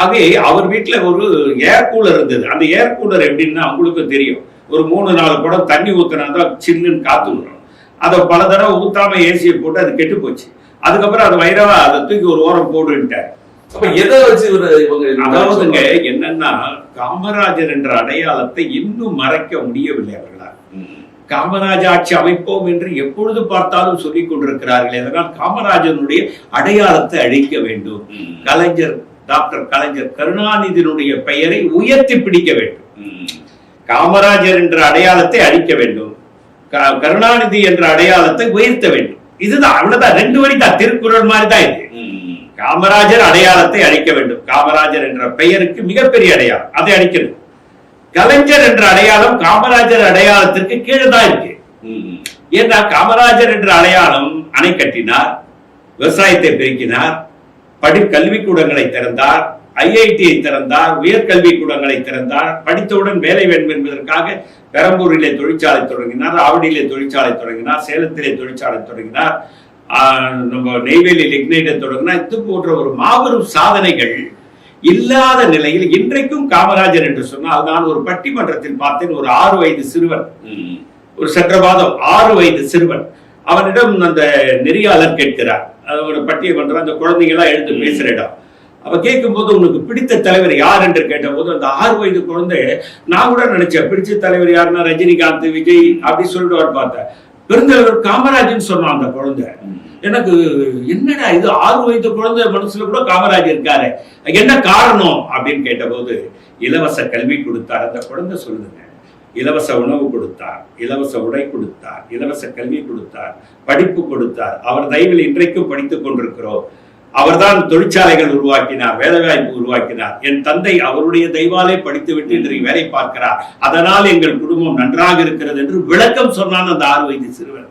ஆகவே அவர் வீட்டுல ஒரு ஏர் கூலர் இருந்தது. அந்த ஏர் கூலர் எப்படின்னா உங்களுக்கு தெரியும், ஒரு 3-4 குடம் தண்ணி ஊத்தினா தான் சில்லுன்னு காத்து வரும். அதை பல தடவை ஊத்தாம ஏசியை போட்டு அது கெட்டு போச்சு. அதுக்கப்புறம் அது வைரவா அதை தூக்கி ஒரு ஓரம் போடுன்ட்டார். அப்ப எதை வச்சு இவங்க அதாவதுங்க என்னன்னா, காமராஜர் என்ற அடையாளத்தை இன்னும் மறைக்க முடியவில்லை அவர்களால். காமராஜ் ஆட்சி அமைப்போம் என்று எப்பொழுது பார்த்தாலும் சொல்லிக் கொண்டிருக்கிறார்கள். அதனால் காமராஜனுடைய அடையாளத்தை அழிக்க வேண்டும். கலைஞர், டாக்டர் கலைஞர் கருணாநிதியினுடைய பெயரை உயர்த்தி பிடிக்க வேண்டும். காமராஜர் என்ற அடையாளத்தை அழிக்க வேண்டும், கருணாநிதி என்ற அடையாளத்தை உயர்த்த வேண்டும். இதுதான், அவ்வளவுதான். 2 வரி தான், திருக்குறள் மாதிரி தான் இது. காமராஜர் அடையாளத்தை அழிக்க வேண்டும். காமராஜர் என்ற பெயருக்கு மிகப்பெரிய அடையாளம், அதை அழிக்கணும். கலைஞர் என்ற அடையாளம் காமராஜர் அடையாளத்திற்கு கீழே தான் இருக்கு. ஏன்னா காமராஜர் என்ற அடையாளம் அணை கட்டினார், விவசாயத்தை பெருக்கினார், கல்விக்கூடங்களை திறந்தார், ஐஐடியை திறந்தார், உயர்கல்வி கூடங்களை திறந்தார், படித்தவுடன் வேலை வேண்டும் என்பதற்காக பெரம்பூரிலே தொழிற்சாலை தொடங்கினார், ஆவடியிலே தொழிற்சாலை தொடங்கினார், சேலத்திலே தொழிற்சாலை தொடங்கினார், நம்ம நெய்வேலி லிக்னைட்டை தொடங்கினார். இது போன்ற ஒரு மாபெரும் சாதனைகள் இல்லாத நிலையில் இன்றைக்கும் காமராஜர் என்று சொன்னால், நான் ஒரு பட்டிமன்றத்தில் பார்த்தேன். ஒரு 6 வயது சிறுவன், ஒரு சக்கரவாதம் 6 வயது சிறுவன், அவனிடம் அந்த நெறியாளர் கேட்கிறார், ஒரு பட்டிமன்றம், அந்த குழந்தைங்க எல்லாம் எழுந்து பேசுற இடம். அவ கேட்கும் போது உனக்கு பிடித்த தலைவர் யார் என்று கேட்ட போது அந்த 6 வயது குழந்தை, நான் கூட நினைச்சேன் பிடிச்ச தலைவர் யாருன்னா ரஜினிகாந்த், விஜய் அப்படி சொல்லிட்டு பார்த்தேன். பெருந்தலைவர் காமராஜன் சொன்னான் அந்த குழந்தை. எனக்கு என்னடா இது, 6 வயது குழந்தை மனசுல கூட காமராஜ் இருக்காரு, என்ன காரணம் அப்படின்னு கேட்ட போது, இலவச கல்வி கொடுத்தார் அந்த குழந்தை சொல்லுங்க. இலவச உணவு கொடுத்தார், இலவச உடை கொடுத்தார், இலவச கல்வி கொடுத்தார், படிப்பு கொடுத்தார். அவர் தயவில் இன்றைக்கும் படித்துக் கொண்டிருக்கிறோம். அவர்தான் தொழிற்சாலைகள் உருவாக்கினார், வேலைவாய்ப்பு உருவாக்கினார். என் தந்தை அவருடைய தெய்வாலே படித்துவிட்டு இன்றைக்கு வேலை பார்க்கிறார், அதனால் எங்கள் குடும்பம் நன்றாக இருக்கிறது என்று விளக்கம் சொன்னான் அந்த 6 வயது சிறுவன்.